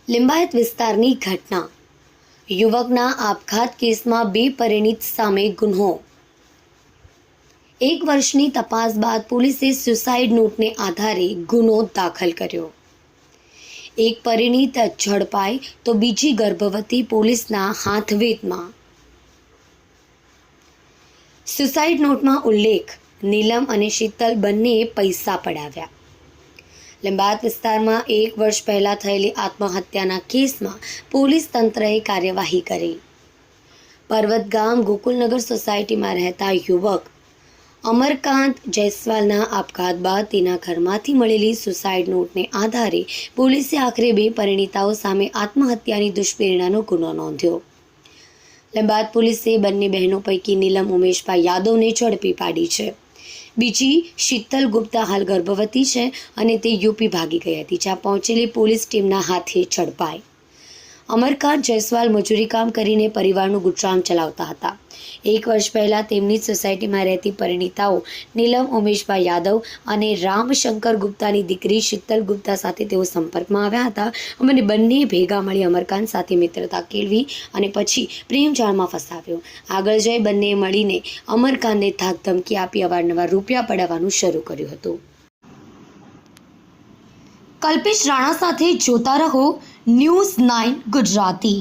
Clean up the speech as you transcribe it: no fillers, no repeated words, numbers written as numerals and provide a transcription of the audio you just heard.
લિંબાયત વિસ્તારની ઘટના. યુવકના આપઘાત કેસમાં 2 પરિણીત સામે ગુન્હો. 1 વર્ષની તપાસ બાદ પોલીસે સુસાઇડ નોટને આધારે ગુનો દાખલ કર્યો. એક પરિણીત ઝડપાઈ તો બીજી ગર્ભવતી પોલીસના હાથવેધમાં. સુસાઇડ નોટમાં ઉલ્લેખ, નીલમ અને શીતલ બંનેએ પૈસા પડાવ્યા. લિંબાયત વિસ્તારમાં 1 વર્ષ પહેલા થયેલી આત્મહત્યાના કેસમાં પોલીસ તંત્રએ કાર્યવાહી કરી. પર્વત ગામ ગોકુલનગર સોસાયટીમાં રહેતા યુવક અમરકાંત જયસ્વાલના આપઘાત બાદ તેના ઘરમાંથી મળેલી સુસાઇડ નોટને આધારે પોલીસે આખરે 2 પરિણીતાઓ સામે આત્મહત્યાની દુષ્પ્રેરણાનો ગુનો નોંધ્યો. લિંબાયત પોલીસે બંને બહેનો પૈકી નીલમ ઉમેશભાઈ યાદવને ઝડપી પાડી છે. બીજી શીતલ ગુપ્તા હાલ ગર્ભવતી છે અને તે યુપી ભાગી ગઈ હતી, જ્યાં પહોંચેલી પોલીસ ટીમના હાથે ઝડપાઈ. અમરકાંત જયસ્વાલ મજૂરી કામ કરીને પરિવારનું ગુજરાન ચલાવતા હતા. 1 વર્ષ પહેલા તેમની જ સોસાયટીમાં રહેતી પરિણીતાઓ નીલમ ઉમેશભાઈ યાદવ અને રામશંકર ગુપ્તાની દીકરી શીતલ ગુપ્તા સાથે તેઓ સંપર્કમાં આવ્યા હતા અને બંને ભેગા મળી અમરકાંત સાથે મિત્રતા કેળવી અને પછી પ્રેમજાળમાં ફસાવ્યો. આગળ જઈ બંને મળીને અમરકાંતને ધાક ધમકી આપી અવારનવાર રૂપિયા પડાવવાનું શરૂ કર્યું હતું. કલ્પેશ રાણા સાથે જોતા રહો ન્યૂઝ 9 ગુજરાતી.